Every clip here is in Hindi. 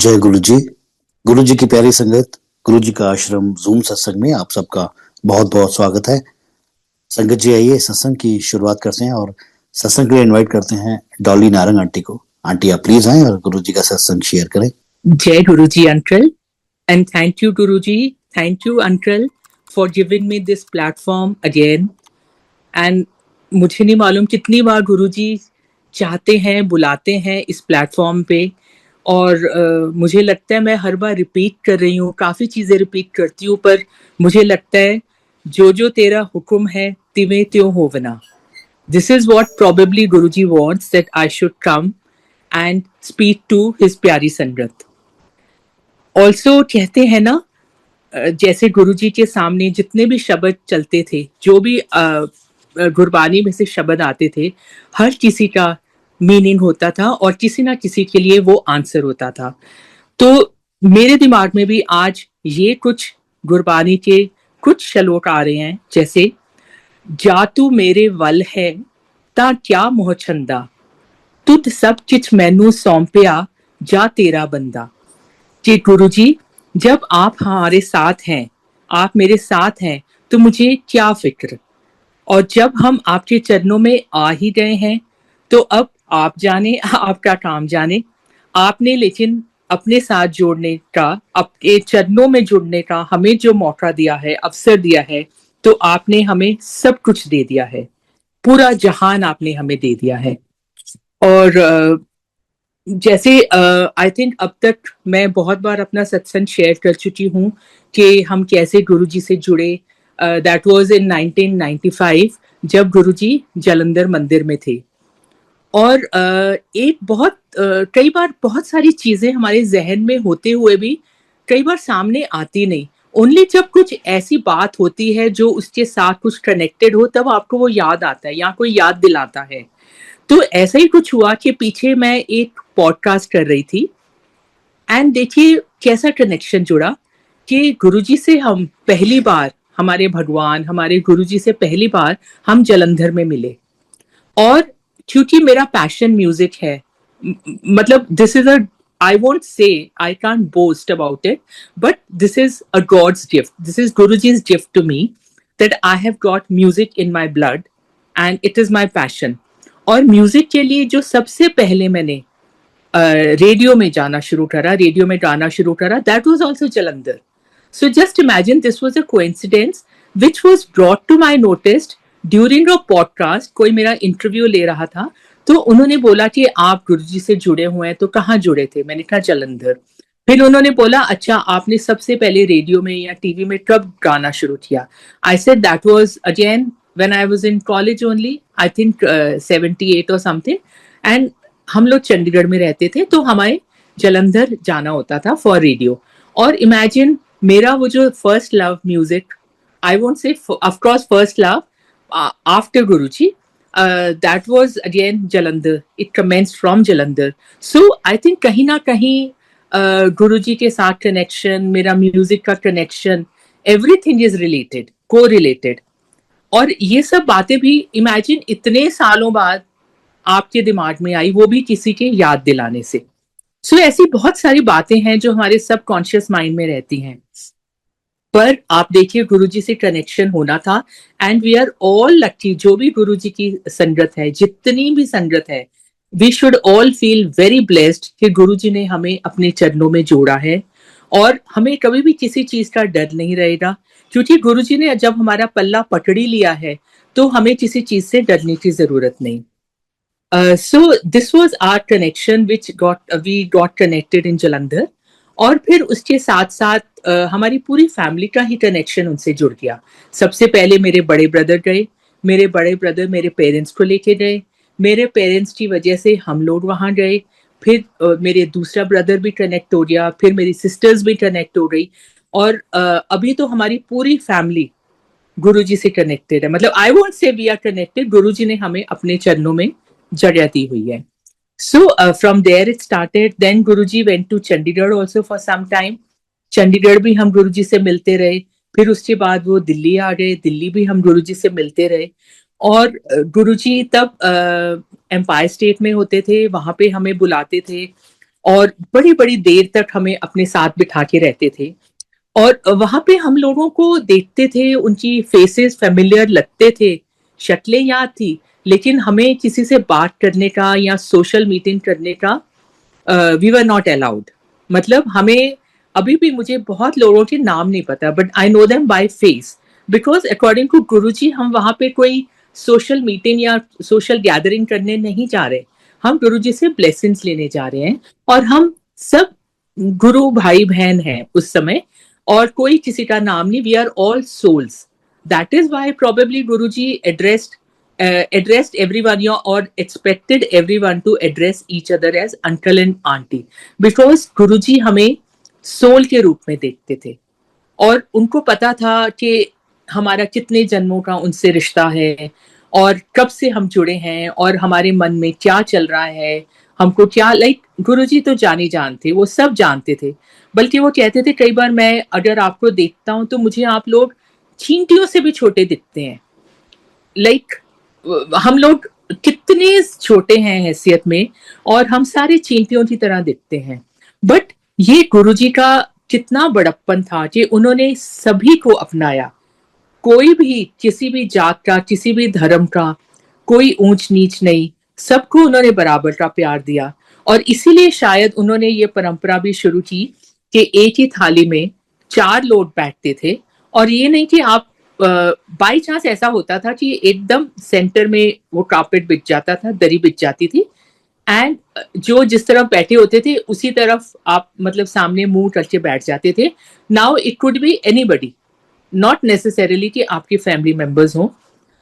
जय गुरु जी। गुरु जी की प्यारी संगत, गुरु जी का आश्रम जूम सत्संग में आप सबका बहुत बहुत स्वागत है। संगत जी, आइए सत्संग की शुरुआत करते हैं और सत्संग के लिए इनवाइट करते हैं डॉली नारंग आंटी को। आंटी, आप प्लीज आए और गुरु जी का सत्संग शेयर करें। जय गुरु जी uncle, and thank you Guru ji, thank you uncle for giving me this platform again. And मुझे नहीं मालूम कितनी बार गुरु जी चाहते हैं, बुलाते हैं इस प्लेटफॉर्म पे, और मुझे लगता है मैं हर बार रिपीट कर रही हूँ, काफ़ी चीज़ें रिपीट करती हूँ, पर मुझे लगता है जो जो तेरा हुक्म है तिवें त्यों होवना. This is what probably Guruji wants, that I should come and speak to his प्यारी संगत. ऑल्सो कहते हैं ना, जैसे गुरुजी के सामने जितने भी शब्द चलते थे, जो भी गुरबानी में से शब्द आते थे, हर किसी का मीनिंग होता था और किसी ना किसी के लिए वो आंसर होता था. तो मेरे दिमाग में भी आज ये कुछ गुरबानी के कुछ श्लोक आ रहे हैं, जैसे जा तू मेरे वल है ता क्या मोह छंदा, तुद सब किछ मैनू सौंपिया जा तेरा बंदा. कि गुरुजी, जब आप हमारे साथ हैं, आप मेरे साथ हैं, तो मुझे क्या फिक्र. और जब हम आपके चरणों में आ ही गए हैं, तो अब आप जाने, आपका काम जाने. आपने लेकिन अपने साथ जोड़ने का, आपके चरणों में जुड़ने का हमें जो मौका दिया है, अवसर दिया है, तो आपने हमें सब कुछ दे दिया है, पूरा जहान आपने हमें दे दिया है. और जैसे आई थिंक अब तक मैं बहुत बार अपना सत्संग शेयर कर चुकी हूँ कि हम कैसे गुरुजी से जुड़े. दैट वाज इन 1995, जब गुरुजी जालंधर मंदिर में थे. और एक कई बार बहुत सारी चीजें हमारे जहन में होते हुए भी कई बार सामने आती नहीं. ओनली जब कुछ ऐसी बात होती है जो उसके साथ कुछ कनेक्टेड हो, तब आपको वो याद आता है या कोई याद दिलाता है. तो ऐसा ही कुछ हुआ कि पीछे मैं एक पॉडकास्ट कर रही थी, एंड देखिए कैसा कनेक्शन जुड़ा कि गुरुजी से हम पहली बार, हमारे भगवान, हमारे गुरुजी से पहली बार हम जालंधर में मिले. और क्योंकि मेरा पैशन म्यूजिक है, मतलब this is a, I won't say, I can't boast about it, but this is a God's gift, this is Guruji's gift to me, that I have got music in my blood and it is my passion. और म्यूजिक के लिए जो सबसे पहले मैंने रेडियो में जाना शुरू करा, रेडियो में गाना शुरू करा, that was also Jalandhar. So just imagine, this was a coincidence which was brought to my notice during a podcast. कोई मेरा इंटरव्यू ले रहा था, तो उन्होंने बोला कि आप गुरुजी से जुड़े हुए हैं, तो कहाँ जुड़े थे. मैंने कहा जालंधर. फिर उन्होंने बोला, अच्छा आपने सबसे पहले रेडियो में या टीवी में कब गाना शुरू किया. I said that was again when I was in college only, I think 78 और समथिंग. एंड हम लोग चंडीगढ़ में रहते थे, तो हमें जालंधर जाना होता था फॉर रेडियो. और इमेजिन, मेरा वो जो first love music, I won't से of course first love after Guruji, that was again Jalandhar. It commenced from Jalandhar. So I think कहीं ना कहीं गुरुजी के साथ कनेक्शन, मेरा म्यूजिक का कनेक्शन, एवरीथिंग इज रिलेटेड, को रिलेटेड. और ये सब बातें भी इमेजिन इतने सालों बाद आपके दिमाग में आई, वो भी किसी के याद दिलाने से. सो ऐसी बहुत सारी बातें हैं जो हमारे सबकॉन्शियस माइंड में रहती हैं. पर आप देखिए, गुरुजी से कनेक्शन होना था, and we are all lucky. जो भी गुरुजी की संगत है, जितनी भी संगत है, we should all feel very blessed कि गुरुजी ने हमें अपने चरणों में जोड़ा है. और हमें कभी भी किसी चीज का डर नहीं रहेगा, क्योंकि गुरुजी ने जब हमारा पल्ला पकड़ ही लिया है, तो हमें किसी चीज से डरने की जरूरत नहीं. So this was our connection which we got connected in Jalandhar. और फिर उसके साथ साथ हमारी पूरी फैमिली का ही कनेक्शन उनसे जुड़ गया. सबसे पहले मेरे बड़े ब्रदर गए, मेरे बड़े ब्रदर मेरे पेरेंट्स को लेके गए, मेरे पेरेंट्स की वजह से हम लोग वहाँ गए. फिर मेरे दूसरा ब्रदर भी कनेक्ट हो गया, फिर मेरी सिस्टर्स भी कनेक्ट हो गई. और अभी तो हमारी पूरी फैमिली गुरुजी से कनेक्टेड है. मतलब I won't say we are connected, Guruji ने हमें अपने चरणों में जगह दी हुई है. So from there it started. Then Guruji went to Chandigarh also for some time. Chandigarh भी हम गुरुजी से मिलते रहे. फिर उसके बाद वो दिल्ली आ गए, दिल्ली भी हम गुरुजी से मिलते रहे. और गुरुजी तब एम्पायर स्टेट में होते थे, वहां पे हमें बुलाते थे. और बड़ी बड़ी देर तक हमें अपने साथ बिठा के रहते थे। और वहां पे हम लोगों को देखते थे, उनकी फेसेस फेमिलियर लगते थे, शक्लें याद थी, लेकिन हमें किसी से बात करने का या सोशल मीटिंग करने का वी वर नॉट अलाउड। मतलब हमें अभी भी, मुझे बहुत लोगों के नाम नहीं पता, but I know them by face, because according to Guruji हम वहां पे कोई सोशल मीटिंग या सोशल गैदरिंग करने नहीं जा रहे, हम गुरुजी से ब्लेसिंग्स लेने जा रहे हैं। और हम सब गुरु भाई बहन हैं उस समय, और कोई किसी का नाम नहीं, we are all souls. That is why probably Guruji addressed everyone or expected everyone to address each other as uncle and auntie, because गुरुजी हमें सोल के रूप में देखते थे। और उनको पता था कि हमारा कितने जन्मों का उनसे रिश्ता है, और कब से हम जुड़े हैं, और हमारे मन में क्या चल रहा है, हमको क्या लाइक गुरुजी तो जाने जान थे, वो सब जानते थे। बल्कि वो कहते थे कई बार, मैं अगर आपको देखता हूं तो मुझे आप लोग चींटियों से भी छोटे दिखते हैं। लाइक हम लोग कितने छोटे हैं हैसियत में, और हम सारे चींटियों की तरह दिखते हैं। बट ये गुरुजी का कितना बड़प्पन था कि उन्होंने सभी को अपनाया, कोई भी किसी भी जात का, किसी भी धर्म का, कोई ऊंच नीच नहीं, सबको उन्होंने बराबर का प्यार दिया। और इसीलिए शायद उन्होंने ये परंपरा भी शुरू की कि एक ही थाली में 4 लोग बैठते थे। और ये नहीं कि आप बाई चांस ऐसा होता था कि एकदम सेंटर में वो कार्पेट बिछ जाता था, दरी बिछ जाती थी, एंड जो जिस तरफ बैठे होते थे उसी तरफ आप मतलब सामने मुंह करके बैठ जाते थे। Now it could be anybody, not necessarily कि आपके फैमिली मेंबर्स हों,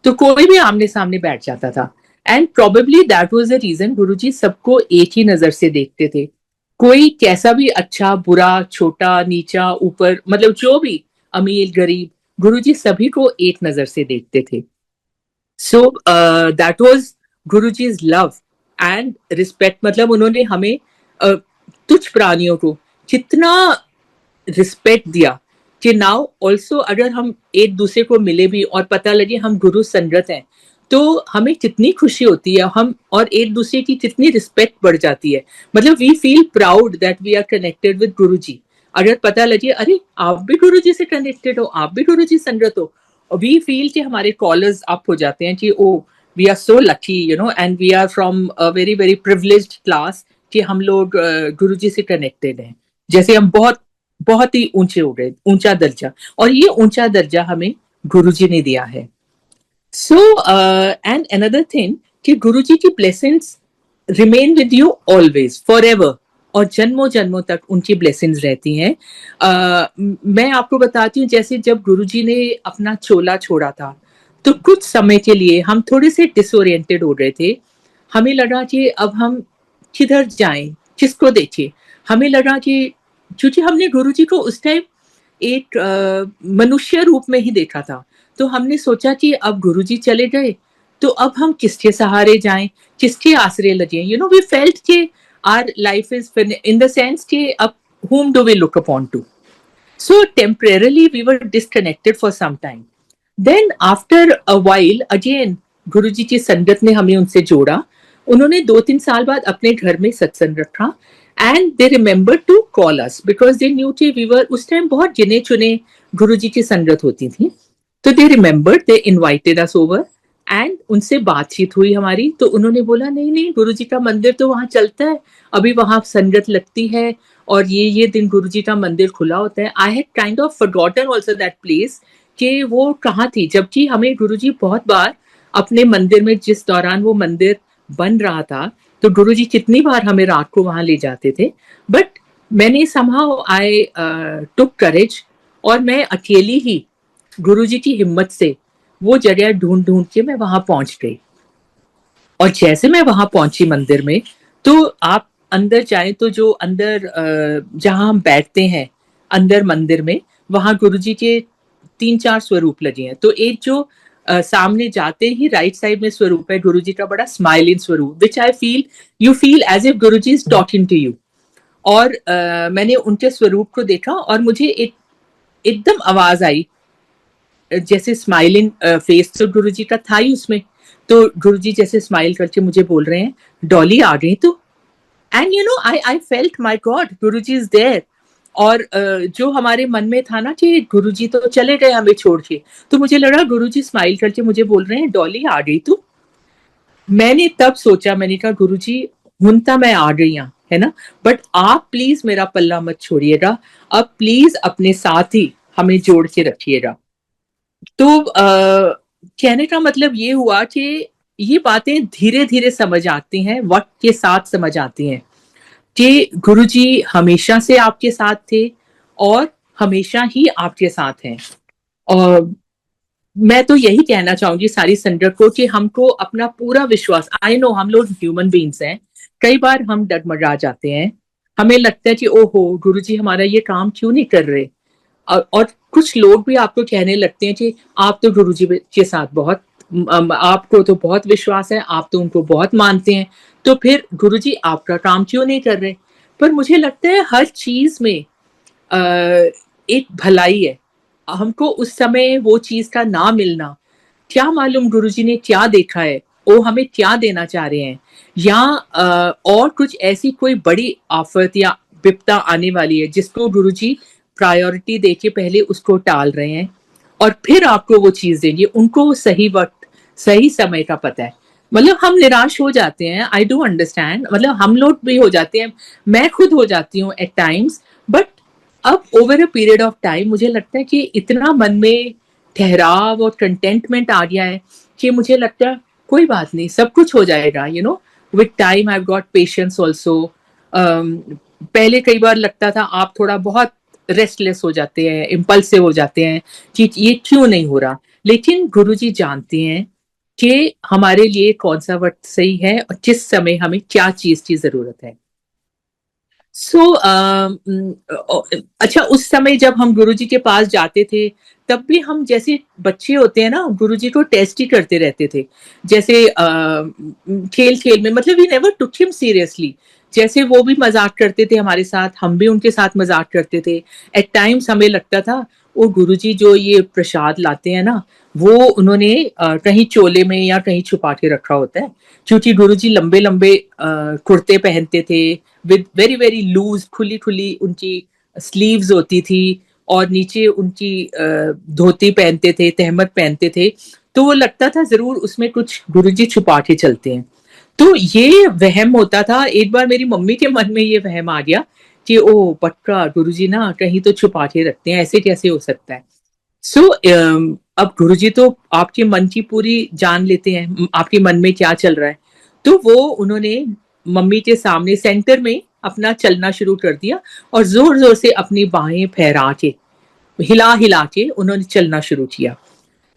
तो कोई भी आमने सामने बैठ जाता था। And probably that was the reason Guruji सबको एक ही नजर से देखते थे। कोई कैसा भी अच्छा बुरा, छोटा नीचा, ऊपर, मतलब जो भी, अमीर गरीब, गुरुजी सभी को एक नजर से देखते थे। So that was Guruji's love and respect. मतलब उन्होंने हमें तुच्छ प्राणियों को कितना रिस्पेक्ट दिया कि नाउ ऑल्सो अगर हम एक दूसरे को मिले भी और पता लगे हम गुरु संगत हैं, तो हमें कितनी खुशी होती है, हम और एक दूसरे की कितनी रिस्पेक्ट बढ़ जाती है। मतलब we feel proud that we are connected with Guru ji. अगर पता लगे अरे आप भी गुरु जी से कनेक्टेड हो, आप भी गुरु जी संगत हो, वी फील कि हमारे कॉलर्स अप हो जाते हैं कि oh we are so lucky, you know, and we are from a very very privileged class कि हम लोग गुरु जी से कनेक्टेड हैं। जैसे हम बहुत बहुत ही ऊंचे हो गए, ऊंचा दर्जा, और ये ऊंचा दर्जा हमें गुरुजी ने दिया है। सो एंड अनदर थिंग कि गुरुजी की blessings remain with you always for ever, और जन्मों जन्मों तक उनकी ब्लेसिंग्स रहती हैं। मैं आपको बताती हूँ, जैसे जब गुरुजी ने अपना चोला छोड़ा था, तो कुछ समय के लिए हम थोड़े से डिसोरिएंटेड हो गए थे। हमें लगा कि अब हम किधर जाएं, किसको देखें। हमें लगा कि क्योंकि हमने गुरुजी को उस टाइम एक मनुष्य रूप में ही देखा था, तो हमने सोचा कि अब गुरुजी चले गए तो अब हम किसके सहारे जाएं, किसके आसरे लगे। यू नो, वी फेल्ट कि our life is in the sense कि अब whom do we look upon to? So temporarily we were disconnected for some time. Then after a while again गुरुजी की संगत ने हमें उनसे जोड़ा। उन्होंने 2-3 साल बाद अपने घर में सत्संग रखा, and they remember to call us because they knew कि वी वर, उस टाइम बहुत गिने चुने गुरुजी की संगत होती थी। तो they remember, they invited us over, and उनसे बातचीत हुई हमारी। तो उन्होंने बोला नहीं नहीं, गुरुजी का मंदिर तो वहां चलता है, अभी वहां संगत लगती है, और ये दिन गुरुजी का मंदिर खुला होता है। I had kind of forgotten also that place कि वो कहाँ थी, जबकि हमें गुरुजी बहुत बार अपने मंदिर में, जिस दौरान वो मंदिर बन रहा था, तो गुरुजी कितनी बार हमें रात को वहां ले जाते थे। बट मैंने समहाउ आई टुक करेज, और मैं अकेली ही गुरुजी की हिम्मत से वो जगह ढूंढ ढूंढ के मैं वहां पहुंच गई। और जैसे मैं वहां पहुंची मंदिर में, तो आप अंदर जाएं तो जो अंदर जहां हम बैठते हैं अंदर मंदिर में, वहां गुरुजी के 3-4 स्वरूप लगे हैं। तो एक जो सामने जाते ही राइट साइड में स्वरूप है गुरुजी का, बड़ा स्माइलिंग स्वरूप, which I feel you feel as if Guruji is talking to you. और मैंने उनके स्वरूप को देखा और मुझे एकदम आवाज आई, जैसे स्माइलिंग फेस तो गुरुजी का था ही उसमें। तो गुरुजी जैसे स्माइल करके मुझे बोल रहे हैं, डॉली आ गई तू। And you know I felt my God Guruji is there. और जो हमारे मन में था ना कि गुरुजी तो चले गए हमें छोड़ के, तो मुझे लगा गुरुजी स्माइल करके मुझे बोल रहे हैं डॉली आ गई तू। मैंने तब सोचा, मैंने कहा गुरुजी हुन ता मैं आ गई हूं, है ना, बट आप प्लीज मेरा पल्ला मत छोड़िएगा, अब प्लीज अपने साथ ही हमें जोड़ के रखिएगा। तो कहने का मतलब ये हुआ कि ये बातें धीरे धीरे समझ आती हैं, वक्त के साथ समझ आती हैं कि गुरुजी हमेशा से आपके साथ थे और हमेशा ही आपके साथ हैं। और मैं तो यही कहना चाहूंगी सारी संगत को कि हमको अपना पूरा विश्वास, आई नो हम लोग ह्यूमन बीइंग्स हैं, कई बार हम डगमगा जाते हैं, हमें लगता है कि ओहो गुरुजी हमारा ये काम क्यों नहीं कर रहे। और कुछ लोग भी आपको कहने लगते हैं कि आप तो गुरुजी के साथ बहुत आपको तो बहुत विश्वास है, आप तो उनको बहुत मानते हैं, तो फिर गुरुजी आपका काम क्यों नहीं कर रहे। पर मुझे लगता है हर चीज में एक भलाई है। हमको उस समय वो चीज का ना मिलना, क्या मालूम गुरुजी ने क्या देखा है, वो हमें क्या देना चाह रहे हैं, या और कुछ ऐसी कोई बड़ी आफत या विपदा आने वाली है जिसको गुरुजी प्रायोरिटी देके पहले उसको टाल रहे हैं और फिर आपको वो चीज देंगे। उनको सही वक्त सही समय का पता है। मतलब हम निराश हो जाते हैं, आई डू अंडरस्टैंड, मतलब हम लोग भी हो जाते हैं, मैं खुद हो जाती हूँ एट टाइम्स, बट अब over a period of time मुझे लगता है कि इतना मन में ठहराव और कंटेंटमेंट आ गया है कि मुझे लगता है कोई बात नहीं, सब कुछ हो जाएगा, you know, with time I got patience also. पहले कई बार लगता था आप थोड़ा बहुत रेस्टलेस हो जाते हैं, इम्पल्सिव हो जाते हैं कि ये क्यों नहीं हो रहा, लेकिन गुरुजी जानते हैं कि हमारे लिए कौन सा वक्त सही है और किस समय हमें क्या चीज की जरूरत है। सो अच्छा, उस समय जब हम गुरुजी के पास जाते थे तब भी हम जैसे बच्चे होते हैं ना, गुरुजी को टेस्ट ही करते रहते थे, जैसे खेल खेल में, मतलब we never took him seriously. जैसे वो भी मजाक करते थे हमारे साथ, हम भी उनके साथ मजाक करते थे। एट टाइम्स हमें लगता था वो गुरुजी जो ये प्रसाद लाते हैं ना, वो उन्होंने कहीं चोले में या कहीं छुपा के रखा होता है, क्योंकि गुरुजी लंबे लंबे कुर्ते पहनते थे विद वेरी वेरी लूज, खुली खुली उनकी स्लीव्स होती थी, और नीचे उनकी धोती पहनते थे, तहमद पहनते थे, तो वो लगता था जरूर उसमें कुछ गुरुजी छुपा के चलते हैं। तो ये वहम होता था। एक बार मेरी मम्मी के मन में ये वहम आ गया कि ओ पक्का गुरुजी ना कहीं तो छुपा के रखते हैं, ऐसे कैसे हो सकता है। सो अब गुरुजी तो आपके मन की पूरी जान लेते हैं, आपके मन में क्या चल रहा है। तो वो उन्होंने मम्मी के सामने सेंटर में अपना चलना शुरू कर दिया और जोर जोर से अपनी बाहें फहरा के, हिला हिला के उन्होंने चलना शुरू किया।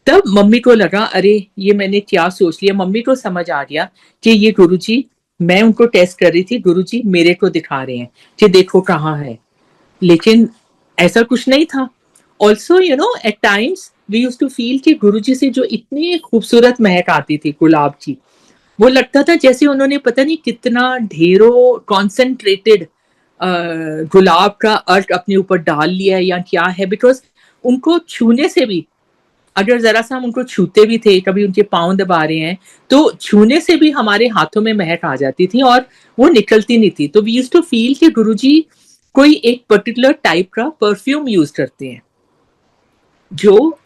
तब मम्मी को लगा अरे ये मैंने क्या सोच लिया। मम्मी को समझ आ गया कि ये गुरुजी, मैं उनको टेस्ट कर रही थी, गुरुजी मेरे को दिखा रहे हैं कि देखो कहाँ है, लेकिन ऐसा कुछ नहीं था। Also you know at times we use to feel कि गुरुजी से जो इतनी खूबसूरत महक आती थी गुलाब की, वो लगता था जैसे उन्होंने पता नहीं कितना ढेरों कॉन्सेंट्रेटेड गुलाब का अर्क अपने ऊपर डाल लिया है या क्या है। बिकॉज उनको छूने से भी, अगर जरा सा हम उनको छूते भी थे, कभी उनके पाँव दबा रहे हैं, तो छूने से भी हमारे हाथों में महक आ जाती थी और वो निकलती नहीं थी। तो वी यूज टू फील कि गुरुजी कोई एक पर्टिकुलर टाइप का परफ्यूम यूज करते हैं जो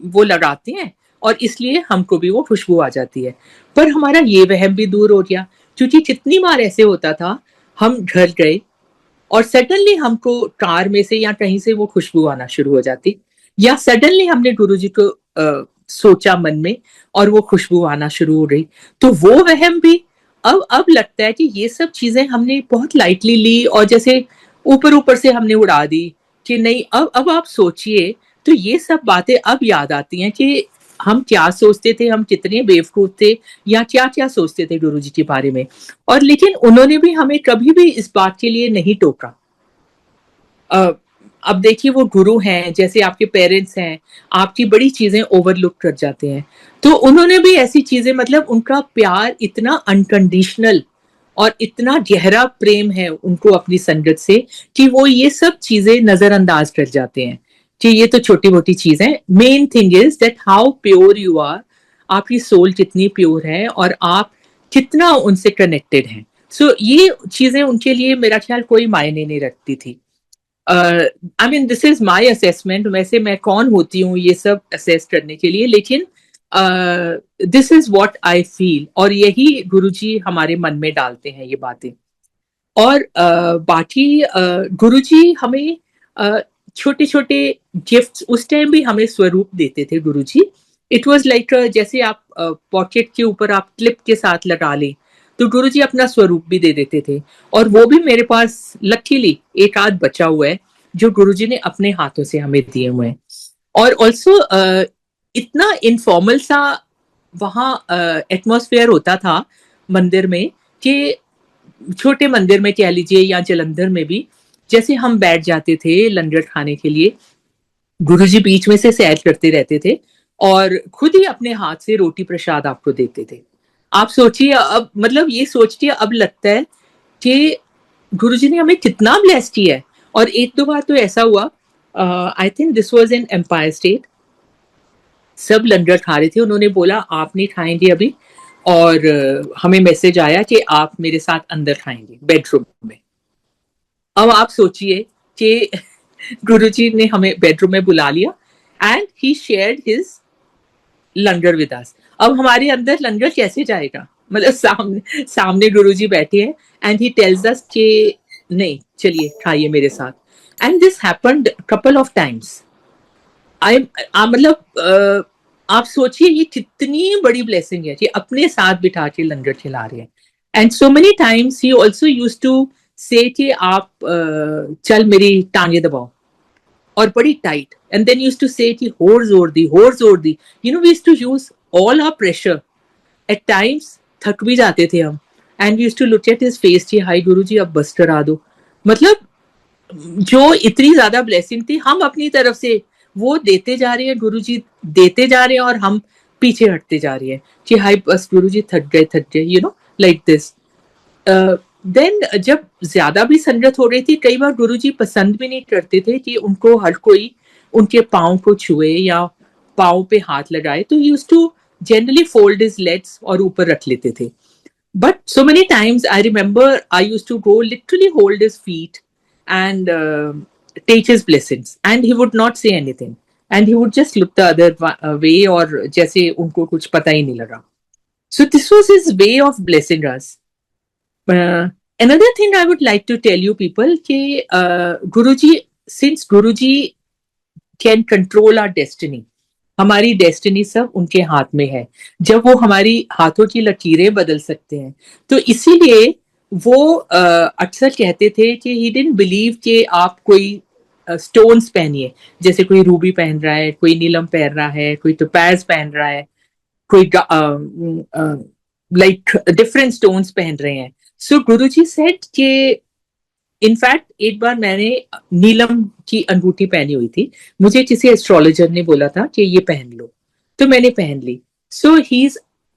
वो लगाते हैं, और इसलिए हमको भी वो खुशबू आ जाती है। पर हमारा ये वहम भी दूर हो गया, क्योंकि कितनी बार ऐसे होता था हम घर गए और सडनली हमको कार में से या कहीं से वो खुशबू आना शुरू हो जाती, या सडनली हमने गुरुजी को सोचा मन में और वो खुशबू आना शुरू हो गई। तो वो वहम भी अब लगता है कि ये सब चीजें हमने बहुत लाइटली ली और जैसे ऊपर ऊपर से हमने उड़ा दी कि नहीं। अब आप सोचिए, तो ये सब बातें अब याद आती हैं कि हम क्या सोचते थे, हम कितने बेवकूफ थे, या क्या क्या सोचते थे गुरुजी के बारे में। और लेकिन उन्होंने भी हमें कभी भी इस बात के लिए नहीं टोका। अ, अब देखिए वो गुरु हैं, जैसे आपके पेरेंट्स हैं, आपकी बड़ी चीजें ओवरलुक कर जाते हैं, तो उन्होंने भी ऐसी चीजें, मतलब उनका प्यार इतना अनकंडीशनल और इतना गहरा प्रेम है उनको अपनी संगत से कि वो ये सब चीजें नजरअंदाज कर जाते हैं कि ये तो छोटी मोटी चीज है। Main thing is that how pure you are, आपकी सोल कितनी प्योर है और आप कितना उनसे कनेक्टेड हैं। सो ये चीजें उनके लिए मेरा ख्याल कोई मायने नहीं रखती थी. I mean this is my assessment. वैसे मैं कौन होती हूँ ये सब असेस करने के लिए, लेकिन this is what I feel, और यही गुरुजी हमारे मन में डालते हैं ये बातें. और बाकी गुरुजी हमें छोटे छोटे गिफ्ट्स उस टाइम भी हमें स्वरूप देते थे गुरुजी. इट वाज लाइक जैसे आप पॉकेट के ऊपर आप क्लिप के साथ लगा लें, तो गुरुजी अपना स्वरूप भी दे देते थे. और वो भी मेरे पास लकीली एक आध बचा हुआ है जो गुरुजी ने अपने हाथों से हमें दिए हुए हैं. और ऑल्सो इतना इनफॉर्मल सा वहाँ एटमॉस्फेयर होता था मंदिर में, कि छोटे मंदिर में कह लीजिए या जलंधर में भी, जैसे हम बैठ जाते थे लंगर खाने के लिए, गुरुजी बीच में से सैर करते रहते थे और खुद ही अपने हाथ से रोटी प्रसाद आपको देते थे. आप सोचिए, अब मतलब ये सोच के अब लगता है कि गुरुजी ने हमें कितना ब्लेस किया है. और एक दो बार तो ऐसा हुआ, I think this was in Empire State, सब लंगर खा रहे थे, उन्होंने बोला आप नहीं खाएंगे अभी, और हमें मैसेज आया कि आप मेरे साथ अंदर खाएंगे बेडरूम में. अब आप सोचिए कि गुरुजी ने हमें बेडरूम में बुला लिया and he shared his langar with us. अब हमारे अंदर लंगर कैसे जाएगा, मतलब सामने सामने गुरुजी बैठे हैं एंड ही टेल्स अस कि नहीं चलिए खाइए मेरे साथ. And this happened couple of times. I मतलब आप सोचिए ये कितनी बड़ी ब्लेसिंग है कि अपने साथ बिठा के लंगर खिला रहे हैं. And so many times he also use to say कि आप चल मेरी टांगे दबाओ, और बड़ी tight, and then use to say कि होर जोर दी. You know we use to use all our pressure. At times थक भी जाते थे हम, and we use to look at his face कि हाय गुरुजी अब बस करा दो. मतलब जो इतनी ज्यादा ब्लेसिंग थी, हम अपनी तरफ से वो देते जा रहे हैं, गुरुजी देते जा रहे हैं, और हम पीछे हटते जा रहे हैं कि हाय बस गुरुजी थक गए, you know, like this. Then जब ज्यादा भी संगत हो रही थी, कई बार गुरुजी पसंद भी नहीं करते थे कि उनको हर कोई उनके पाँव को छुए या पाँव पे हाथ लगाए, तो he used to generally fold his legs और ऊपर रख लेते थे. But so many times I remember I used to go literally hold his feet and take his blessings, and he would not say anything, and he would just look the other way, और जैसे उनको कुछ पता ही नहीं लगा. So this was his way of blessing us. Another thing I would like to tell you people कि Guruji, since Guruji can control our destiny, हमारी डेस्टिनी सब उनके हाथ में है. जब वो हमारी हाथों की लकीरें बदल सकते हैं, तो इसीलिए वो अक्सर कहते थे कि ही डिडंट बिलीव कि आप कोई स्टोन्स पहनिए, जैसे कोई रूबी पहन रहा है, कोई नीलम पहन रहा है, कोई टोपैज पहन रहा है, कोई लाइक डिफरेंट स्टोन्स पहन रहे हैं. सो गुरुजी सेड कि इनफैक्ट एक बार मैंने नीलम की अंगूठी पहनी हुई थी, मुझे किसी एस्ट्रोलॉजर ने बोला था कि ये पहन लो, तो मैंने पहन ली. So he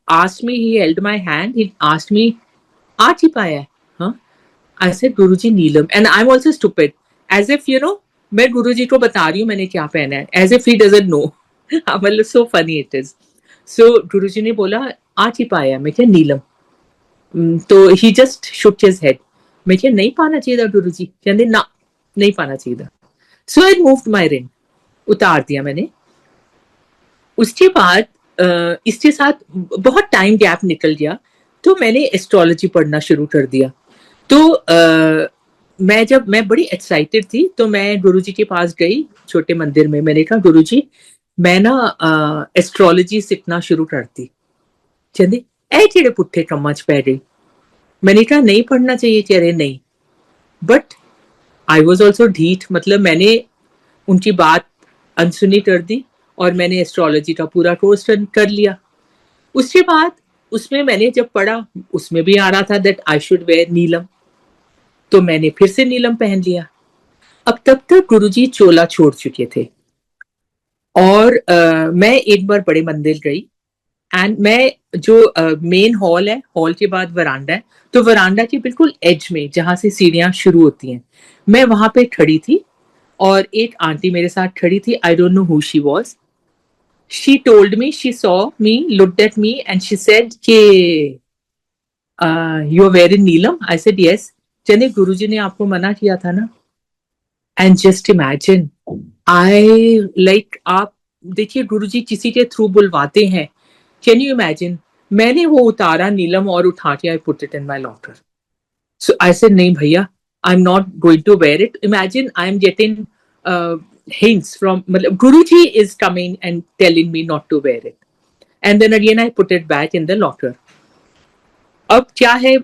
asked me, he held my hand, he asked me आ ही पाया है. हाँ, I said Guruji neelam, and I am also stupid, as if you know मैं गुरुजी को बता रही हूँ मैंने क्या पहना है, as if he doesn't know. मतलब so funny it is. So Guruji ने बोला आ ही पाया, मैं क्या नीलम. तो he just shook his head. मैं क्या नहीं पाना चाहिए था गुरुजी, कहते ना नहीं पाना चाहिए था. सो आई मूव्ड माय रिंग, उतार दिया मैंने. उसके बाद इसके साथ बहुत टाइम गैप निकल गया, तो मैंने एस्ट्रोलॉजी पढ़ना शुरू कर दिया. तो मैं बड़ी एक्साइटेड थी, तो मैं गुरुजी के पास गई छोटे मंदिर में. मैंने कहा गुरुजी मैं ना एस्ट्रोलॉजी सीखना शुरू करती. कहते ऐ जेड़े पुट्ठे कम्मा च पै गई. मैंने कहा नहीं पढ़ना चाहिए. कह रहे नहीं. बट आई वॉज ऑल्सो ढीठ, मतलब मैंने उनकी बात अनसुनी कर दी और मैंने एस्ट्रोलॉजी का पूरा कोर्स कर लिया. उसके बाद उसमें मैंने जब पढ़ा, उसमें भी आ रहा था दैट आई शुड वेयर नीलम, तो मैंने फिर से नीलम पहन लिया. अब तब तक गुरुजी चोला छोड़ चुके थे, और मैं एक बार बड़े मंदिर गई, एंड मैं जो मेन हॉल है, हॉल के बाद वरांडा है, तो वरांडा के बिल्कुल एज में जहां से सीढ़ियां शुरू होती हैं, मैं वहां पे खड़ी थी, और एक आंटी मेरे साथ खड़ी थी. I don't know who she was. She told me, she saw me, looked at me, and she said कि you are wearing neelam? I said yes. चने गुरुजी ने आपको मना किया था ना. And just imagine, I like, आप देखिए गुरुजी किसी के थ्रू बुलवाते हैं. कैन यू इमेजिन, मैंने वो उतारा नीलम और उठा के I put it in my locker. So I said नहीं भैया, I am not going to wear it. Imagine I am getting hints from, मतलब Guruji is coming and telling me not to wear it. And then again I put it back in the locker. अब क्या है,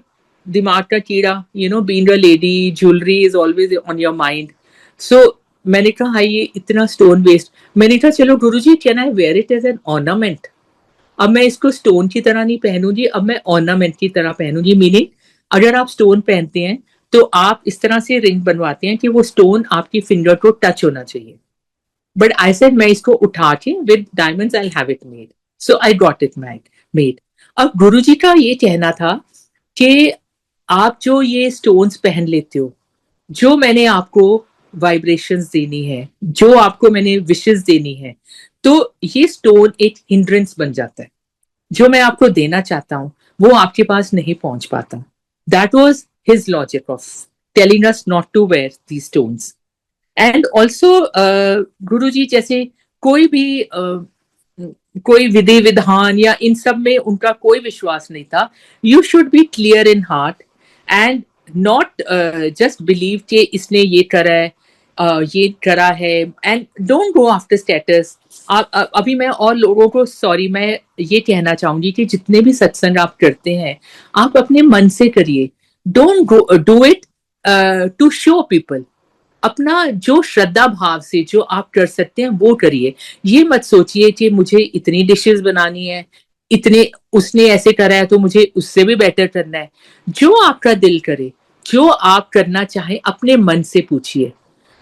दिमाग का कीड़ा, being a lady, jewelry is always on your mind. So मैंने कहा हाँ ये इतना स्टोन वेस्ट. मैंने कहा चलो Guruji, can I wear it as an ornament. अब मैं इसको स्टोन की तरह नहीं पहनूंगी, अब मैं ऑर्नामेंट की तरह पहनूंगी. मीनिंग, अगर आप स्टोन पहनते हैं तो आप इस तरह से रिंग बनवाते हैं कि वो स्टोन आपकी फिंगर को टच होना चाहिए. बट आई सेड मैं इसको उठा के with diamonds I have it made. So I got it made. अब गुरुजी का ये कहना था कि आप जो ये स्टोन्स पहन लेते हो, जो मैंने आपको वाइब्रेशंस देनी है, जो आपको मैंने विशेस देनी है, तो ये स्टोन एक हिंड्रेंस बन जाता है. जो मैं आपको देना चाहता हूं वो आपके पास नहीं पहुंच पाता. That was his logic of telling us not to wear the stones. And also Guruji जैसे कोई भी कोई विधि विधान या इन सब में उनका कोई विश्वास नहीं था. You should be clear in heart and not just believe कि इसने ये करा है, ये करा है, and don't go after status. अभी मैं और लोगों को, सॉरी, मैं ये कहना चाहूंगी कि जितने भी सत्संग आप करते हैं, आप अपने मन से करिए. Don't go do it to show people. अपना जो श्रद्धा भाव से जो आप कर सकते हैं वो करिए. ये मत सोचिए कि मुझे इतनी डिशेस बनानी है, इतने उसने ऐसे करा है तो मुझे उससे भी बेटर करना है. जो आपका दिल करे, जो आप करना चाहे, अपने मन से पूछिए.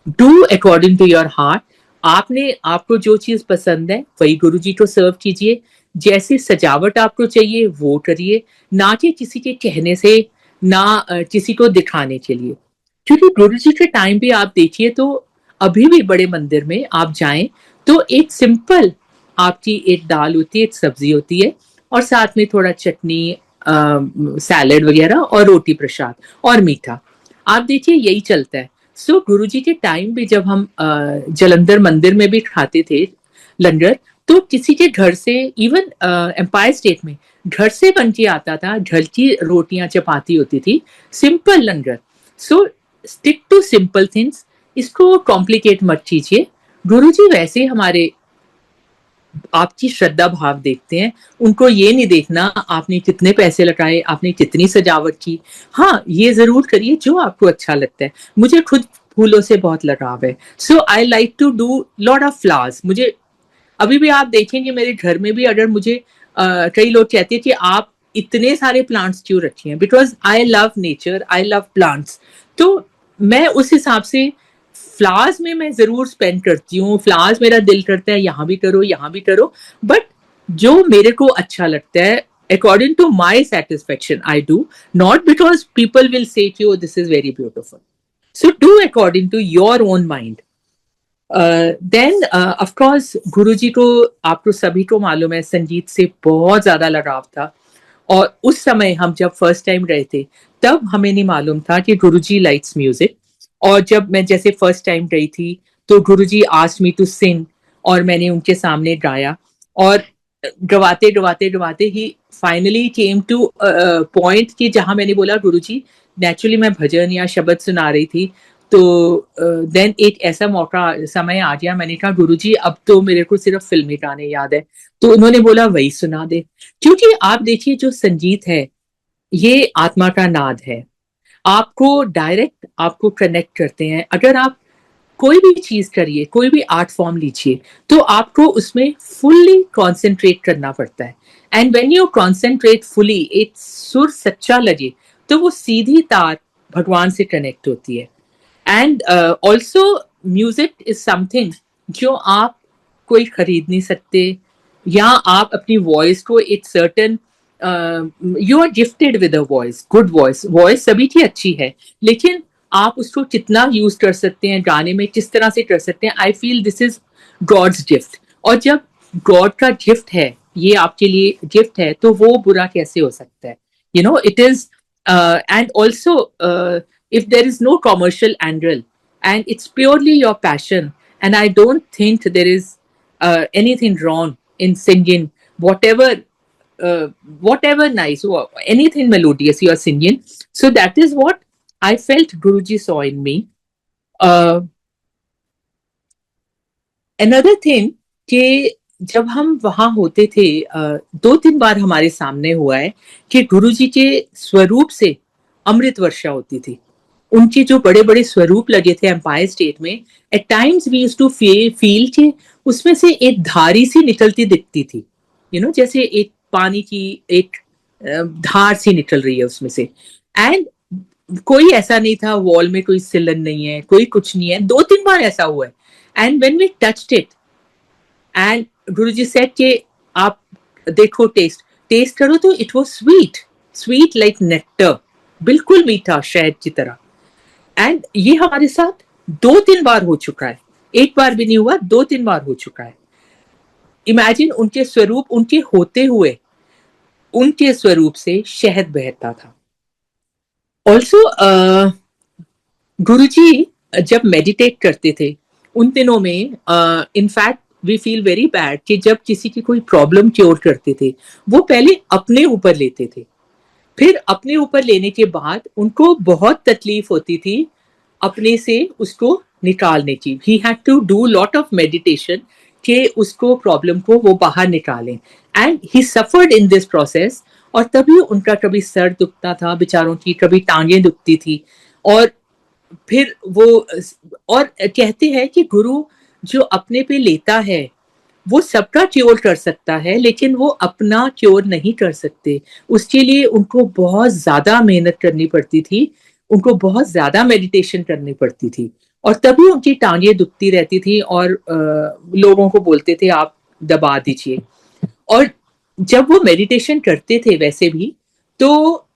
Do according to your heart. आपको जो चीज पसंद है वही गुरुजी को सर्व कीजिए. जैसी सजावट आपको चाहिए वो करिए, ना कि किसी के कहने से, ना किसी को दिखाने के लिए. क्योंकि गुरुजी के टाइम भी आप देखिए तो अभी भी बड़े मंदिर में आप जाएं तो एक सिंपल आपकी एक दाल होती है, एक सब्जी होती है, और साथ में थोड़ा चटनी, सैलेड वगैरह, और रोटी प्रसाद और मीठा. आप देखिए यही चलता है. सो गुरुजी के टाइम भी जब हम जलंधर मंदिर में भी खाते थे लंगर, तो किसी के घर से, इवन एम्पायर स्टेट में घर से बन के आता था, घर की रोटियां चपाती होती थी, सिंपल लंगर. So stick to simple things. इसको कॉम्प्लिकेट मत कीजिए. गुरुजी वैसे हमारे आपकी श्रद्धा भाव देखते हैं. उनको ये नहीं देखना आपने कितने पैसे लगाए, आपने कितनी सजावट की. हाँ, ये जरूर करिए जो आपको अच्छा लगता है. मुझे खुद फूलों से बहुत लगाव है. So I like to do lot of flowers. मुझे अभी भी आप देखेंगे मेरे घर में भी, अगर मुझे कई लोग कहते हैं कि आप इतने सारे प्लांट्स क्यों रखे हैं, because I love nature, I love plants. तो मैं उस हिसाब से फ्लावर्स में मैं जरूर स्पेंड करती हूँ. फ्लावर्स मेरा दिल करता है यहाँ भी करो, यहाँ भी करो, बट जो मेरे को अच्छा लगता है, according to my satisfaction I do, not because people will say कि oh this is very beautiful. So do according to your own mind. Then of course Guruji को, आपको सभी को मालूम है, संगीत से बहुत ज्यादा लगाव था. और उस समय हम जब फर्स्ट टाइम गए थे तब हमें नहीं मालूम था कि गुरुजी लाइक्स म्यूजिक. और जब मैं जैसे फर्स्ट टाइम गई थी तो गुरुजी आस्क्ड मी टू सिंग, और मैंने उनके सामने गाया. और गवाते गवाते गवाते ही फाइनली केम टू पॉइंट कि जहां मैंने बोला गुरुजी, नेचुरली मैं भजन या शब्द सुना रही थी, तो देन एक ऐसा मौका, समय आ गया. मैंने कहा गुरुजी अब तो मेरे को सिर्फ फिल्मी गाने याद है. तो उन्होंने बोला वही सुना दे. क्योंकि आप देखिए जो संगीत है ये आत्मा का नाद है. आपको डायरेक्ट आपको कनेक्ट करते हैं. अगर आप कोई भी चीज करिए, कोई भी आर्ट फॉर्म लीजिए, तो आपको उसमें फुल्ली कॉन्सेंट्रेट करना पड़ता है. And when you concentrate fully, एक सुर सच्चा लगे तो वो सीधी तार भगवान से कनेक्ट होती है. And also music is something जो आप कोई खरीद नहीं सकते, या आप अपनी वॉइस को एक certain, you are gifted with a voice, good voice. Voice सभी की अच्छी है, लेकिन आप उसको कितना यूज कर सकते हैं गाने में, किस तरह से कर सकते हैं, I feel this is God's gift. और जब गॉड का गिफ्ट है, ये आपके लिए गिफ्ट है, तो वो बुरा कैसे हो सकता है. You know, it is, and also, if there is no commercial angle and it's purely your passion, and I don't think there is anything wrong in singing whatever, uh, whatever nice or anything melodious you are singing. So that is what I felt Guruji saw in me. uh, Another thing कि जब हम वहां होते थे, दो तीन बार हमारे सामने हुआ है कि गुरुजी के स्वरूप से अमृत वर्षा होती थी। उनके जो बड़े बड़े स्वरूप लगे थे एम्पायर स्टेट में, at times we used to feel कि उसमें से एक धारी सी निकलती दिखती थी। यू नो, जैसे एक पानी की एक धार सी निकल रही है उसमें से। एंड कोई ऐसा नहीं था वॉल में कोई सिलन नहीं है, कोई कुछ नहीं है। दो तीन बार ऐसा हुआ है। And when we touched it and Guruji said कि आप देखो, टेस्ट टेस्ट करो, तो it was sweet, sweet like nectar, बिल्कुल मीठा शहद की तरह। एंड ये हमारे साथ दो तीन बार हो चुका है, एक बार भी नहीं हुआ, दो तीन बार हो चुका है। इमेजिन, उनके स्वरूप, उनके होते हुए उनके स्वरूप से शहद बहता था। ऑल्सो गुरुजी जब मेडिटेट करते थे उन दिनों में, in fact we feel very bad कि जब किसी की कोई प्रॉब्लम क्योर करते थे, वो पहले अपने ऊपर लेते थे, फिर अपने ऊपर लेने के बाद उनको बहुत तकलीफ होती थी अपने से उसको निकालने की। He had to do lot of meditation कि उसको प्रॉब्लम को वो बाहर निकालें। And he suffered in this process. और तभी उनका कभी सर दुखता था बेचारों की, कभी टांगें दुखती थी। और फिर वो, और कहते हैं कि गुरु जो अपने पे लेता है वो सबका क्योर कर सकता है, लेकिन वो अपना क्योर नहीं कर सकते। उसके लिए उनको बहुत ज्यादा मेहनत करनी पड़ती थी, उनको बहुत ज्यादा मेडिटेशन करनी पड़ती थी, और तभी उनकी टांगें दुखती रहती थी। और लोगों को बोलते थे आप दबा दीजिए। और जब वो मेडिटेशन करते थे वैसे भी, तो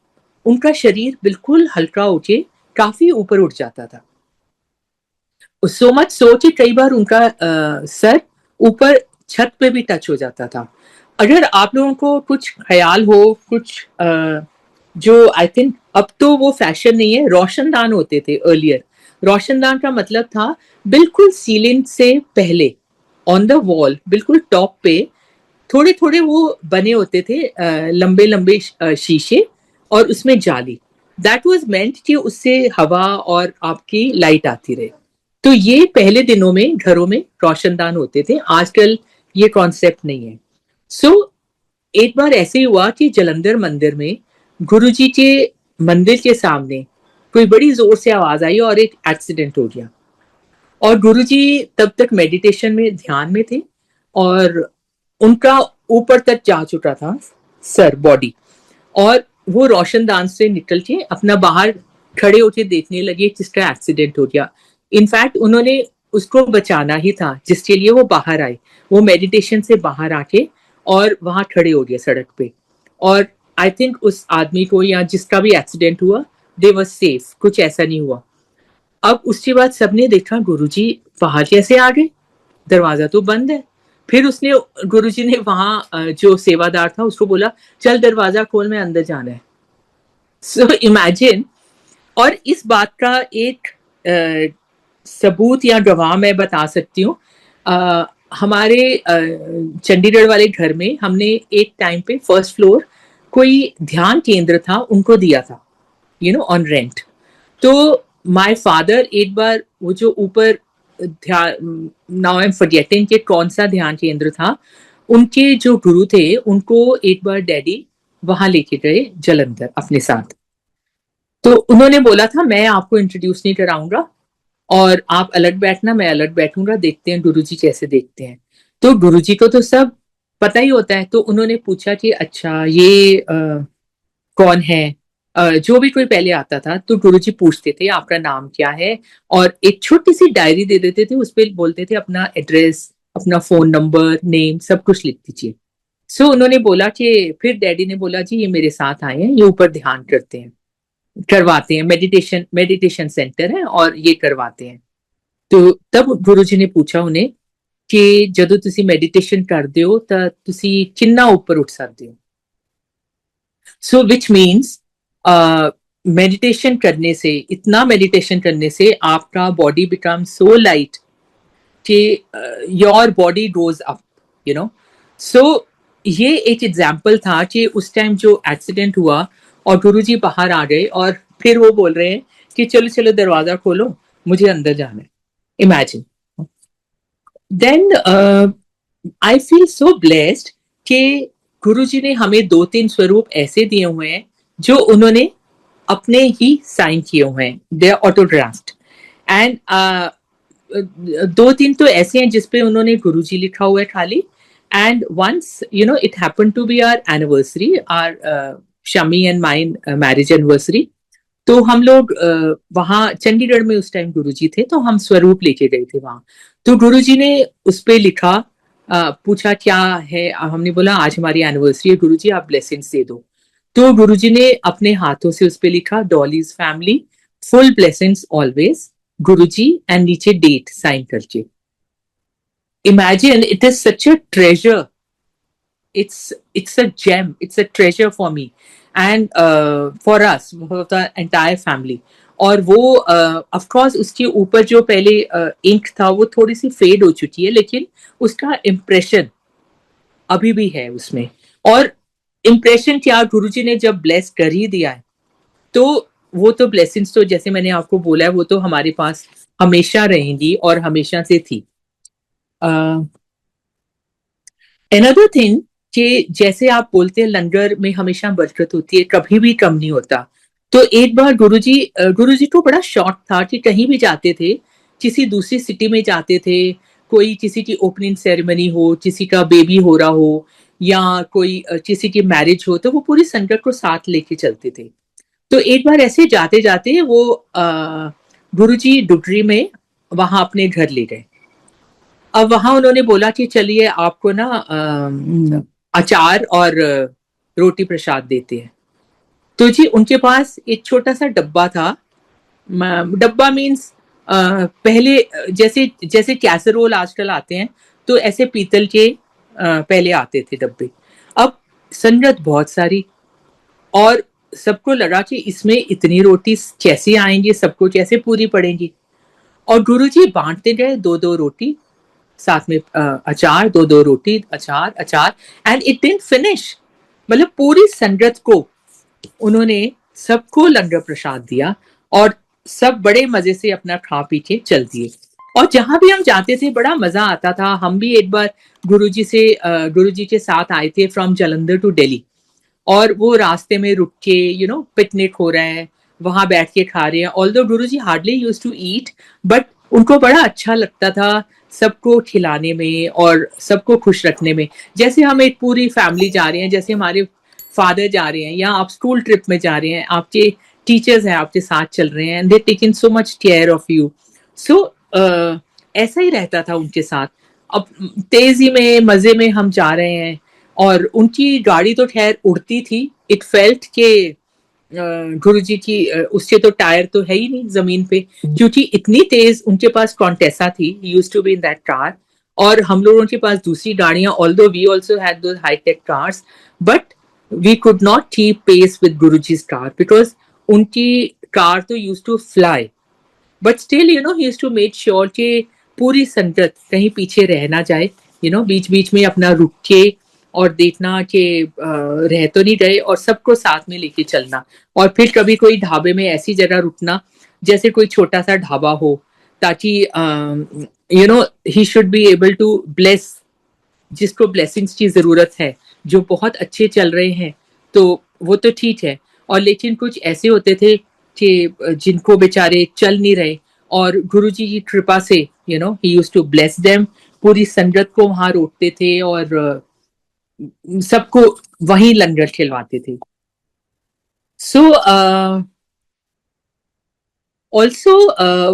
उनका शरीर बिल्कुल हल्का होके काफी ऊपर उठ जाता था। सो मच सो कि कई बार उनका सर ऊपर छत पे भी टच हो जाता था। अगर आप लोगों को कुछ ख्याल हो, कुछ जो आई थिंक अब तो वो फैशन नहीं है, रोशनदान होते थे अर्लियर। रोशनदान का मतलब था बिल्कुल सीलिंग से पहले ऑन द वॉल, बिल्कुल टॉप पे थोड़े थोड़े वो बने होते थे लंबे लंबे शीशे, और उसमें जाली। दैट वाज मेंट कि उससे हवा और आपकी लाइट आती रहे। तो ये पहले दिनों में घरों में रोशनदान होते थे, आजकल ये कॉन्सेप्ट नहीं है। सो एक बार ऐसे ही हुआ कि जलंधर मंदिर में गुरुजी के मंदिर के सामने कोई बड़ी जोर से आवाज आई और एक एक्सीडेंट हो गया। और गुरुजी तब तक मेडिटेशन में, ध्यान में थे, और उनका ऊपर तक जा चुका था सर, बॉडी। और वो रोशनदान से निकल के अपना बाहर खड़े होके देखने लगे किसका एक्सीडेंट हो गया। इनफैक्ट उन्होंने उसको बचाना ही था जिसके लिए वो बाहर आए। वो मेडिटेशन से बाहर आके और वहां खड़े हो गए सड़क पे। और आई थिंक उस आदमी को या जिसका भी एक्सीडेंट हुआ, दे वर सेफ, कुछ ऐसा नहीं हुआ। अब उसके बाद सबने देखा गुरुजी बाहर कैसे आ गए, दरवाजा तो बंद है। फिर उसने, गुरुजी ने वहां जो सेवादार था उसको बोला, चल दरवाजा खोल, मैं अंदर जाना है। So imagine. और इस बात का एक सबूत या गवाह मैं बता सकती हूँ। हमारे चंडीगढ़ वाले घर में हमने एक टाइम पे फर्स्ट फ्लोर कोई ध्यान केंद्र था उनको दिया था, यू नो, ऑन रेंट। तो माय फादर एक बार वो जो ऊपर ध्यान, नाउ आई एम फॉरगेटिंग कि कौन सा ध्यान केंद्र था, उनके जो गुरु थे उनको एक बार डैडी वहां लेके गए जलंधर अपने साथ। तो उन्होंने बोला था मैं आपको इंट्रोड्यूस नहीं कराऊंगा, और आप अलग बैठना, मैं अलग बैठूंगा, देखते हैं गुरुजी कैसे देखते हैं। तो गुरुजी को तो सब पता ही होता है। तो उन्होंने पूछा कि अच्छा ये कौन है। जो भी कोई पहले आता था तो गुरुजी पूछते थे आपका नाम क्या है, और एक छोटी सी डायरी दे देते थे, उस पर बोलते थे अपना एड्रेस, अपना फोन नंबर, नेम, सब कुछ लिख दीजिए। सो उन्होंने बोला कि, फिर डैडी ने बोला जी ये मेरे साथ आए हैं, ये ऊपर ध्यान करते हैं, करवाते हैं, मेडिटेशन मेडिटेशन सेंटर है और ये करवाते हैं। तो तब गुरुजी ने पूछा उन्हें कि ਜਦੋਂ ਤੁਸੀਂ ਮੈਡੀਟੇਸ਼ਨ ਕਰਦੇ ਹੋ ਤਾਂ ਤੁਸੀਂ ਕਿੰਨਾ ਉੱਪਰ ਉੱਠ ਸਕਦੇ ਹੋ। सो विच मीन्स मेडिटेशन करने से, इतना मेडिटेशन करने से आपका बॉडी बिकम सो लाइट कि your body goes up, you know. So ये एक एग्जाम्पल था कि उस टाइम जो एक्सीडेंट हुआ और गुरुजी बाहर आ गए और फिर वो बोल रहे हैं कि चलो चलो दरवाजा खोलो, मुझे अंदर जाना है. Imagine. Then I feel so blessed कि गुरुजी ने हमें 2-3 स्वरूप ऐसे दिए हुए हैं जो उन्होंने अपने ही साइन किए हुए हैं, दे ऑटोग्राफ्ड. एंड 2-3 तो ऐसे हैं जिसपे उन्होंने गुरुजी लिखा हुआ है खाली. And once you know it happen to be our anniversary, our Shammi and mine marriage anniversary. तो हम लोग वहां चंडीगढ़ में उस टाइम गुरुजी थे, तो हम स्वरूप लेके गए थे वहां. तो गुरुजी ने उस पे लिखा, पूछा क्या है, हमने बोला आज हमारी एनिवर्सरी है गुरुजी, आप ब्लेसिंग्स दे दो. तो गुरुजी ने अपने हाथों से उस पे लिखा Dolly's family, full blessings always, Guruji, and नीचे डेट साइन करके. Imagine, it is such a treasure. It's a gem, it's a treasure for me and for us, for the entire family. और वो ऑफ कोर्स उसके ऊपर जो पहले इंक था वो थोड़ी सी फेड हो चुकी है, लेकिन उसका इम्प्रेशन अभी भी है उसमें. और इम्प्रेशन क्या, गुरुजी ने जब ब्लेस कर ही दिया है तो वो तो ब्लेसिंग्स तो जैसे मैंने आपको बोला है वो तो हमारे पास हमेशा रहेंगी और हमेशा से थी. Another thing कि जैसे आप बोलते हैं लंगर में हमेशा बरकत होती है, कभी भी कम नहीं होता. तो एक बार गुरुजी को बड़ा शौक था कि कहीं भी जाते थे, किसी दूसरी सिटी में जाते थे, कोई किसी की ओपनिंग सेरेमनी हो, किसी का बेबी हो रहा हो, या कोई किसी की मैरिज हो, तो वो पूरी संगत को साथ लेके चलते थे. तो एक बार ऐसे जाते जाते वो गुरुजी डुगरी में वहां अपने घर ले गए. अब वहां उन्होंने बोला कि चलिए आपको ना अचार और रोटी प्रसाद देते हैं. तो जी उनके पास एक छोटा सा डब्बा था. डब्बा मीन्स पहले जैसे जैसे कैसरोल आजकल आते हैं, तो ऐसे पीतल के पहले आते थे डब्बे. अब संगत बहुत सारी, और सबको लगा कि इसमें इतनी रोटी कैसे आएंगी, सबको कैसे पूरी पड़ेंगी. और गुरुजी बांटते गए 2-2 रोटी, साथ में अचार, 2-2 रोटी, अचार अचार, एंड इट डिडंट फिनिश. मतलब पूरी संगत को उन्होंने सबको लंगर प्रसाद दिया और सब बड़े मजे से अपना खा पी के चल दिए. और जहां भी हम जाते थे बड़ा मजा आता था. हम भी एक बार गुरुजी के साथ आए थे फ्रॉम जालंधर टू दिल्ली, और वो रास्ते में रुक के पिकनिक हो रहा है, वहां बैठ के खा रहे हैं. Although Guruji hardly used to eat, but उनको बड़ा अच्छा लगता था सबको खिलाने में और सबको खुश रखने में. जैसे हम एक पूरी फैमिली जा रहे हैं, जैसे हमारे फादर जा रहे हैं, या आप स्कूल ट्रिप में जा रहे हैं, आपके टीचर्स हैं आपके साथ चल रहे हैं, and they taken so much care of you. So ऐसा ही रहता था उनके साथ. अब तेजी में मजे में हम जा रहे हैं, और उनकी गाड़ी तो खैर उड़ती थी. इट फेल्ट के गुरुजी की उसके तो टायर तो है ही नहीं जमीन पे, क्योंकि इतनी तेज उनके पास कॉन्टेसा थी. He used to be in that car. और हम लोगों के पास दूसरी गाड़ियां, although we also had those high tech cars, but we could not keep pace with Guruji's car, because उनकी कार तो used to fly. But still he used to make sure कि पूरी संगत कहीं पीछे रह ना जाए. बीच बीच में अपना रुक के और देखना कि रह तो नहीं गए, और सबको साथ में लेके चलना. और फिर कभी कोई ढाबे में ऐसी जगह रुकना जैसे कोई छोटा सा ढाबा हो, ताकि he should be able to bless जिसको ब्लेसिंग्स की जरूरत है, जो बहुत अच्छे चल रहे हैं तो वो तो ठीक है. और लेकिन कुछ ऐसे होते थे कि जिनको बेचारे चल नहीं रहे, और गुरुजी की कृपा से he used to bless them. पूरी संगत को वहां रोकते थे और सबको वहीं लंगर खिलवाते थे. So also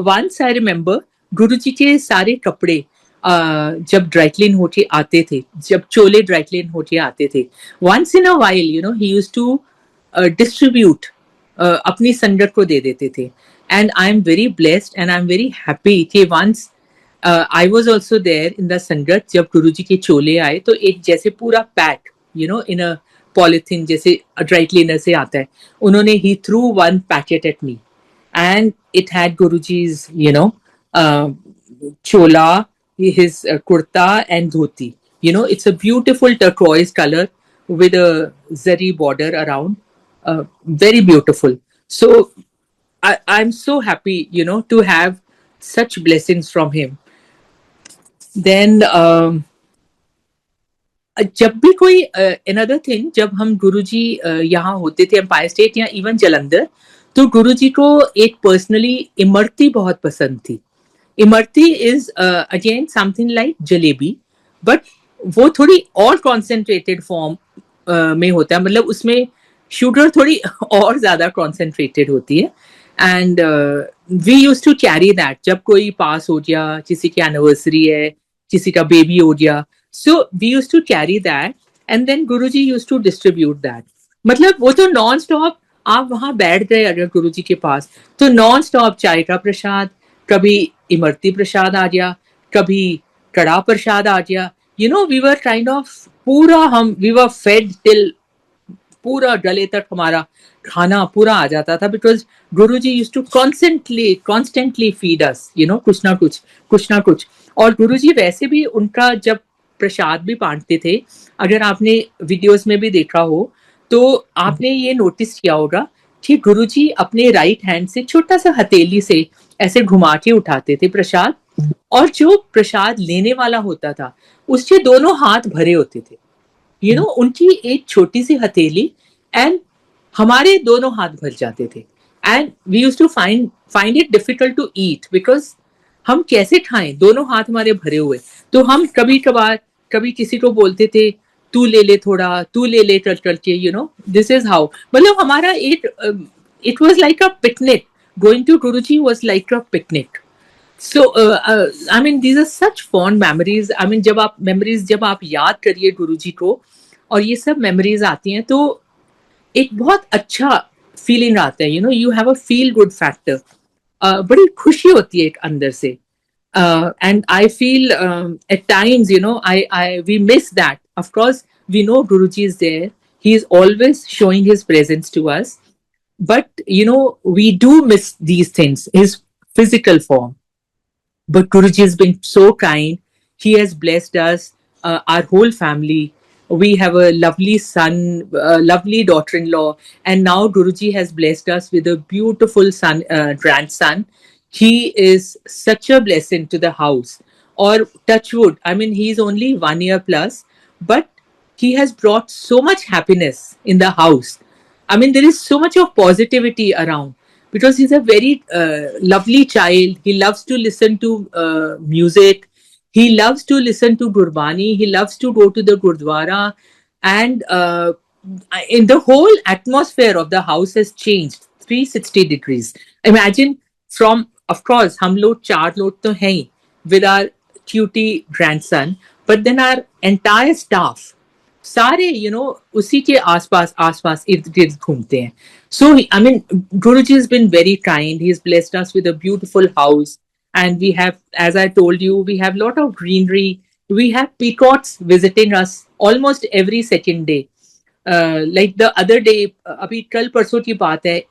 once I remember, Guruji के सारे कपड़े जब ड्राई क्लीन होके आते थे, जब चोले ड्राई क्लीन होके आते थे, once in a while he used to distribute, अपनी संगत को दे देते थे. And I am very blessed and I am very happy कि once I was also there in the sangat. जब गुरुजी के चोले आए तो एक जैसे पूरा पैक इन अ पॉलिथीन जैसे ड्राई क्लीनर से आता है, उन्होंने he threw one packet at me and it had Guruji's, chola, his kurta and dhoti. It's a beautiful turquoise color with a zari border around. Very beautiful. So I'm so happy, to have such blessings from him. Then जब भी कोई another thing, जब हम गुरुजी यहाँ होते थे एम्पायर स्टेट या इवन जलंधर, तो गुरुजी को एक पर्सनली इमरती बहुत पसंद थी. Imarti is again something like jalebi, but वो थोड़ी और कॉन्सेंट्रेटेड फॉर्म में होता है, मतलब उसमें शुगर थोड़ी और ज्यादा कॉन्सेंट्रेटेड होती है. And we use to carry that जब कोई पास हो गया, किसी की एनिवर्सरी है, किसी का बेबी हो गया. So we used to carry that and then Guruji used to distribute that. मतलब वो तो नॉन स्टॉप आप वहां बैठ गए अगर गुरुजी के पास, तो नॉन स्टॉप चाय का प्रसाद, कभी इमरती प्रसाद आ गया, कभी कड़ा प्रसाद आ गया. वी वर काइंड ऑफ पूरा वी वर फेड टिल पूरा गले तक हमारा खाना पूरा आ जाता था, because Guruji used to constantly feed us, कुछ ना कुछ. और गुरुजी वैसे भी उनका जब प्रसाद भी बांटते थे, अगर आपने वीडियोस में भी देखा हो तो आपने ये नोटिस किया होगा कि गुरुजी अपने राइट हैंड से छोटा सा हथेली से ऐसे घुमा के उठाते थे प्रसाद, और जो प्रसाद लेने वाला होता था उसके दोनों हाथ भरे होते थे. उनकी एक छोटी सी हथेली एंड हमारे दोनों हाथ भर जाते थे. And we used to find it difficult to eat, because हम कैसे खाएं, दोनों हाथ हमारे भरे हुए. तो हम कभी किसी को बोलते थे तू ले ले थोड़ा, तू ले ले चल के, दिस इज हाउ. मतलब हमारा एक it was like a picnic. Going to Guruji was like a picnic. So I mean these are such fond memories. I mean जब आप याद करिए गुरुजी को और ये सब मेमोरीज आती हैं, तो एक बहुत अच्छा फीलिंग आता है. You have a feel good factor. बड़ी खुशी होती है एक अंदर से. And I feel at times, we miss that. Of course, we know Guruji is there. He is always showing his presence to us. But, we do miss these things, his physical form. But Guruji has been so kind. He has blessed us, our whole family. We have a lovely son, a lovely daughter-in-law, and now Guruji has blessed us with a beautiful grandson. He is such a blessing to the house. Or touch wood, I mean, he's only 1 year plus, but he has brought so much happiness in the house. I mean, there is so much of positivity around because he's a very lovely child. He loves to listen to music. He loves to listen to Gurbani. He loves to go to the Gurdwara. And in the whole atmosphere of the house has changed 360 degrees. Imagine from, of course, hum log 4 log to hain with our cutie grandson, but then our entire staff, सारे उसी के आसपास इर्द गिर्द घूमते हैं. So I mean, Guruji has been very kind. He's blessed us with a beautiful house, and we have, as I told you, we have lot of greenery. We have peacocks visiting us almost every second day. Like the other day, अभी कल परसों की बात है,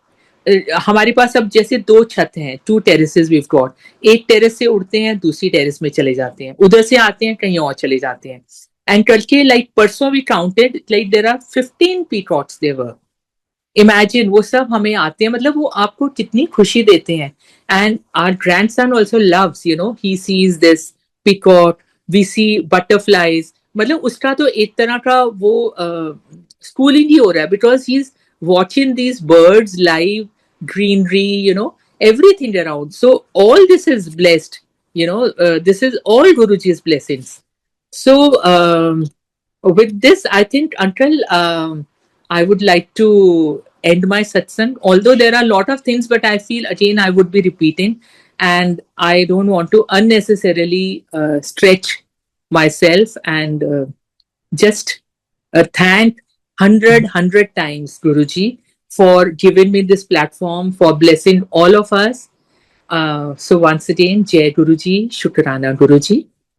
हमारे पास अब जैसे 2 छत हैं, 2 terraces we've got. एक टेरेस से उड़ते हैं, दूसरी टेरेस में चले जाते हैं, उधर से आते हैं, कहीं और चले जाते हैं. And करके like परसों we counted, like there are 15 peacocks there were. Imagine, वो सब हमें आते हैं, मतलब वो आपको कितनी खुशी देते हैं. And our grandson also loves, he sees this peacock, we see butterflies. मतलब उसका तो एक तरह का वो schooling ही हो रहा है, because he's watching these birds live, greenery, everything around. So all this is blessed, this is all Guruji's blessings. So with this, I think, until I would like to end my satsang, although there are a lot of things, but I feel again I would be repeating, and I don't want to unnecessarily stretch myself, and just thank 100 times Guruji for giving me this platform, for blessing all of us. So once again, Jai Guruji, Shukrana Guruji.